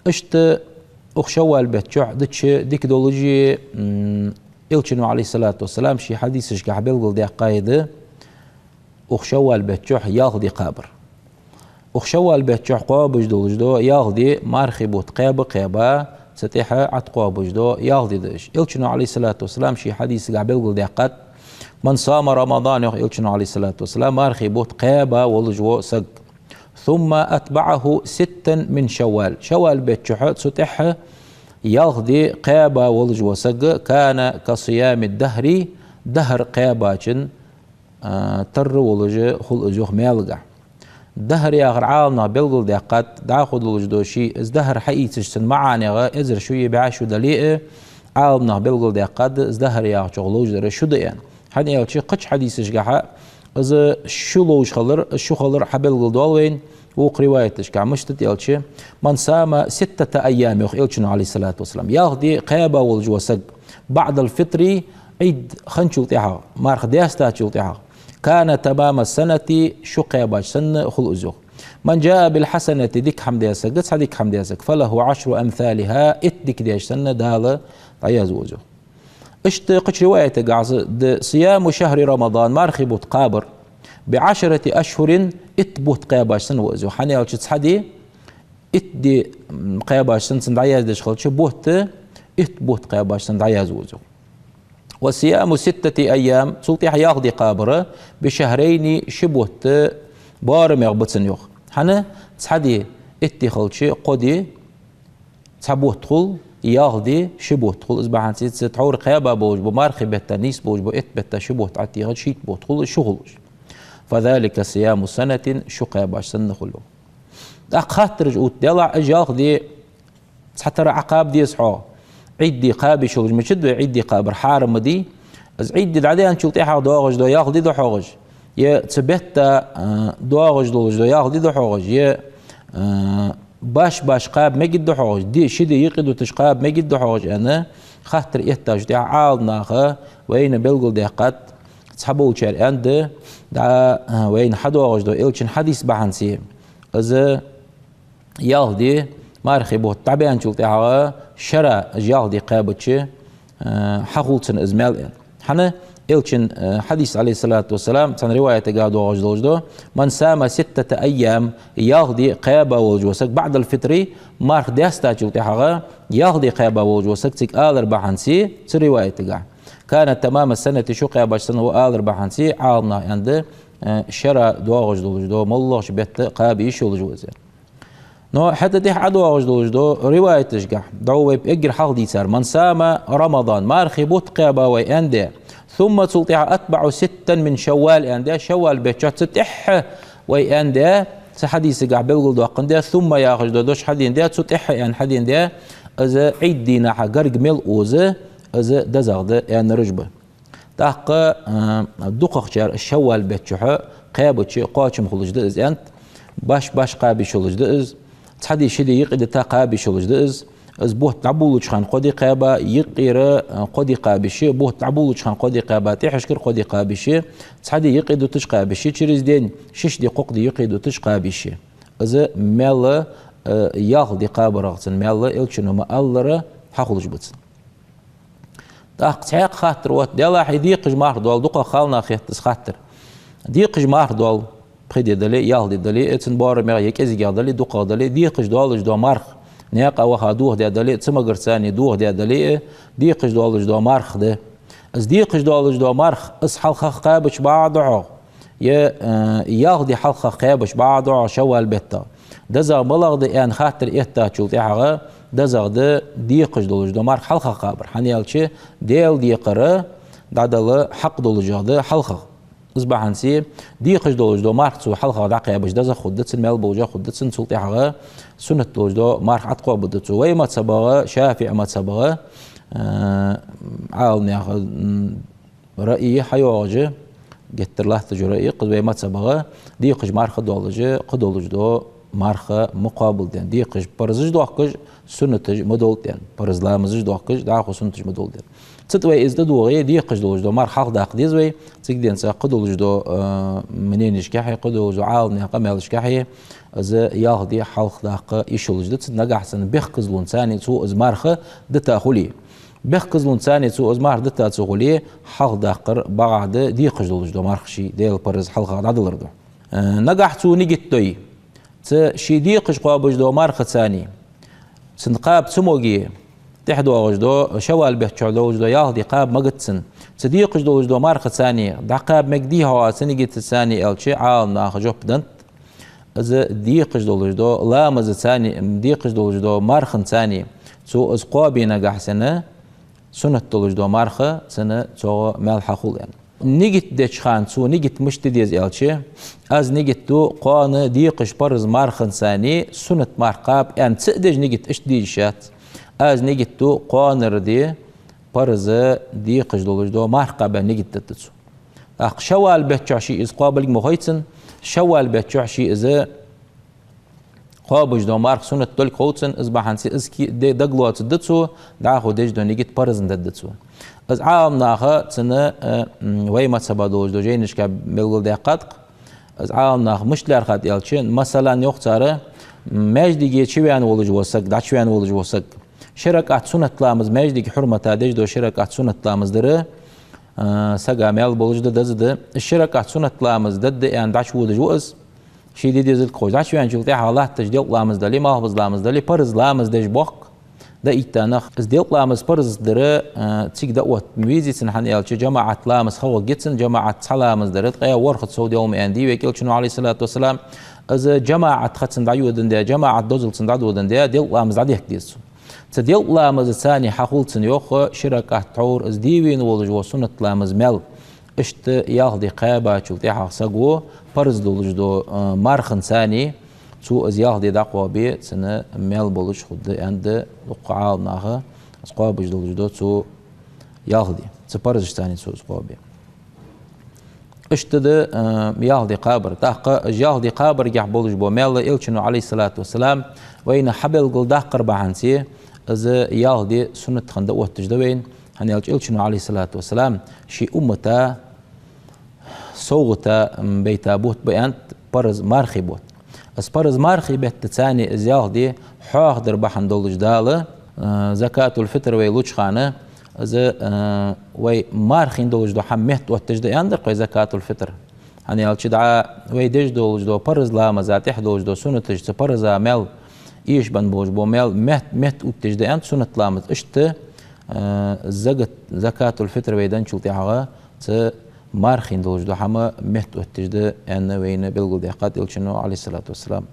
اشت اخشوال بتشع دتش ديكدولوجي إلشنو عليه الصلاة والسلام شي حديثش كحبيل قل دي قايدة اخشوال بتشع ياخدي قابر اخشوال بتشع قابج دولجدو ياخدي مارخي بوت قيبة ستيحة عتقوا بجدو ياخدي دش إلشنو عليه الصلاة والسلام شي حديث كحبيل قل دي قاد من صام رمضان إلشنو عليه الصلاة والسلام مارخي بوت قيبة ولجو سق ثم أتبعه 6 من شوال شوال بتشع ستيحة ياخدي قيبة ولج وسق كان كصيام الدهر دهر قيبة تر ولج خل أجوخ ميلقع دهر ياغر عالنا بلغل دقات داخل ولج دوشي از دهر حقيقتش سن معاني ازر شوية بعشو دليئة عالنا بلغل دقات از دهر ياغر شغلوج در شو ديان حد يالشي قش حديثش قحا از شو لوج خلر شو خلر حبلغل دولوين وق روايتش كعمشتت يالشي من سام 6 أيام يلشنو عليه الصلاة والسلام ياخدي قيبة والجوسق بعد الفطر عيد خنشو تيحا مارخ دياستا تيحا كان تمام السنة شو قيبة سنة خل أزوخ من جاء بالحسنة ديك حمد سق ديك حمد سق فله 10 أمثالها اتدك ديش سنة دال عياز وزوخ اشت قش رواية قاعز صيام شهر رمضان مارخي بوت قابر ب10 أشهر اتبوت قيباش سن وزو حني أو تحدي اتدي قيباش سن دعياز دش خلش بوت اتبوت قيباش سن دعياز وزو وصيام 6 أيام سلطي حياخدي قابرة بشهرين شبوت بارم يغبط سن يوخ حنا تحدي اتي خلش قدي تحبوت خل ياخدي شبوت خل إزبحان تحور قيبا بوج بمارخي بتا نيس بوج بو ات بتا شبوت عتي غد شيت بوت خل شغلوش فذلك صيام سنة شقا باش سنة خلو خاطر جوت دلع اجاخ دي حتى عقاب دي صحو عيد دي قابي شغل مشد عيد دي قابر حارم دي از عيد دي العديان شو تيحا دواغج دو ياخ دي دو حوغج يا تثبت دواغج دو ياخ دي دو حوغج يا باش قاب ما قد دو حوغج دي شدي يقدو تشقاب ما قد دو حوغج انا خاطر يحتاج دي عال ناخه وين بلقل دي قد تحبوا شر عند دا وين حدو وجدو إلشن حديث بحنسي إذا يالدي مارخي بوت تعبان شو تاعه شرا يالدي قابتش حقولتن إزمال حنا إلشن حديث عليه الصلاة والسلام تن رواية قادو وجدو من سام 6 أيام يالدي قابة وجوسك بعد الفطر مارخ ديستا شو تاعه يالدي قابة وجوسك تك آلر بحنسي رواية قا كانت تمام السنة شقيا باش سنة وآذر بحنسي عالنا عند شرا دواغج دولجدو مالله بيت قابي شو جوزين نو حتى دي عدواغج دولجدو رواية تشقح دعوة بإجر حق دي سار من سام رمضان مارخي بوت قيابا ويأندي ثم تلطيع أتبع 6 من شوال أندي شوال بيتشات ستح ويأندي سحديث قاع بيقول دواقن ثم ياخج دوش حدين دي ستح يعني حدين دي إذا عيد دينا حقرق ميل أوزه إذا دزغد يعني رجبه تاق دقق شار الشوال بتشح قابتش قاچم خلجد إز أنت باش قابي شلجد إز تحدي شدي يقد تا قابي شلجد إز بوت تعبولش خان قدي قابا يقير قدي قابش بوت تعبولش خان قدي قابا تحشكر قدي قابش تحدي يقد تش قابش تشريز دين شش دي قق دي يقد تش قابش إذا مال ياخدي قاب رغتن مال إلشنو ما ألره حخلج بتن تاق خاطر وات دلا حيديق جمار دول دقه خالنا خيت خاطر ديق جمار دول بخدي دلي يالدي دلي اتن بار ما يكز دلي دقه دلي ديق دول جو مارخ نيقه وخادوه دلي تسمغر ثاني دوه دلي ديق دول جو مارخ ده از ديق دول جو مارخ اس حلقه قابش بعضه يا ياخدي حلقه قابش بعضه شوال بيتا دزا بلغ دي ان خاطر اتا تشوف تاعها دزغد ديقش دولج دمار حلقة قابر حنيالشي ديل ديقرة دادل حق دولج هذا حلقة اصبح هنسي ديقش دولج دمار تسو حلقة دعقة باش دزا خدتسن مال بوجا خدتسن سلطي حغا سنة دولج دمار عتقوا بدتسو وي ما تسبغا شافع ما تسبغا عاون ياخذ رأيي حيواجه جتر له تجرأي قد وي ما تسبغا ديقش مار خدولج قدولج دو marxa muqabilden diqij parzij doqij sunnatij modolten parzlamızij doqij daxu sunnatij modolten تتوي إز دو ديقج دوج دو مار حق داق ديزوي تقدين ساقدولج دو منين إشكاحي قدولج عاول نقمل إشكاحي از ياخدي حلق داق يشولج دت نجح سن بيخكز لون ثاني تو از مارخ دتا خولي بيخكز لون ثاني تو از مار دتا تخولي حق داقر بعد ديقج دولج دو مارخشي ديال برز حلقة عدلر دو نجح تو نجت دوي ت شي ديقج قابج دو مارخ ثاني سنقاب تموجي تحدو أوجدو شوال بيحتشعدو أوجدو ياهدي قاب مقتسن صديق جدو أوجدو مارخ ثاني دقاب مقدي هوا سنجت الثاني ألشي عال ناخ جوب دنت از ديق جدو أوجدو لامز ثاني ديق جدو أوجدو مارخ ثاني سو از قابي نجح سنة سنة أوجدو مارخ سنة تو مال حقول يعني نيجت ديش خان سو نيجت مشتديز ألشي از نيجت تو قان ديقش برز مارخ ثاني سنة مارقاب يعني تسدج نيجت اشتديشات از نيجتو قانر دي برزه دي قجدولج دو مرقبه نيجت تتسو اق شوال بتشاشي از قابل مخيتن شوال بتشاشي از قابج دو مرق سنت دول قوتن از بحنسي از كي دغلوات دتسو داخو دج دو نيجت برزن دتسو از عام ناخه تنه وي ما تسبادولج دو جينش كا ملغل دقات از عام ناخ مشلر خد يالچن مثلا يوقتاره مجدي چويان ولج وسك داچويان ولج وسك شركات سنة لامز مجدك حرمة تادج دو شركات سنة لامز دره سقا ميل بولج دزد الشركات سنة لامز دد يعني داش ودج وز شي دي دزل كوز داش يعني جلتي حالات تجديل لامز دلي ما هو لامز دلي برز لامز دج بوك دا ايتانخ از ديل لامز برز دره تيك دوت ميزي سنحن يالش جماعة لامز خو جيتسن جماعة لامز دره قيا ورخت سعودي يوم اندي وكيل شنو عليه الصلاة والسلام از جماعة خدسن دعيو دنديا جماعة دوزل سندعو دنديا ديل لامز عديك ديسو تديل لامز الثاني حقولتن يوخ شركة تعور از ديوين ولج وسنة لامز مل اشت ياخدي قابا شلتي حق سقو برز دولج دو مارخن ثاني تو از ياخدي دقوا بي سنة مل بولج خد عند وقعال ناخه اسقوا بج دولج دو تو ياخدي تبرز ثاني تو اسقوا بي اشت ده ياخدي قابر تحق ياخدي قابر يح بولج بو مل إلشنو عليه الصلاة والسلام وين حبل قل دقر بعنسي از ياهدي سنة خندق وتجدوين هن يلشنو عليه الصلاة والسلام شي أمتا صوغتا بيتا بوت بيانت برز مارخي بوت از برز مارخي بيت تاني از ياهدي حاضر بحن دولج دالة زكاة الفطر ويلوش خانة از وي مارخين دولج دو حميت وتجدو يندر قوي زكاة الفطر هن يلش دعا وي ديج دولج دو برز لا مزاتيح دولج دو سنة تجد برز عمل إيش بنبوج بوميل مت وتجدي أنت سنة لامز إشت زجت زكاة الفطر ويدان شلتي حاجة ت مارخين دوج دو حما مت وتجدي أن وين بلغو دقات إلشنو عليه الصلاة والسلام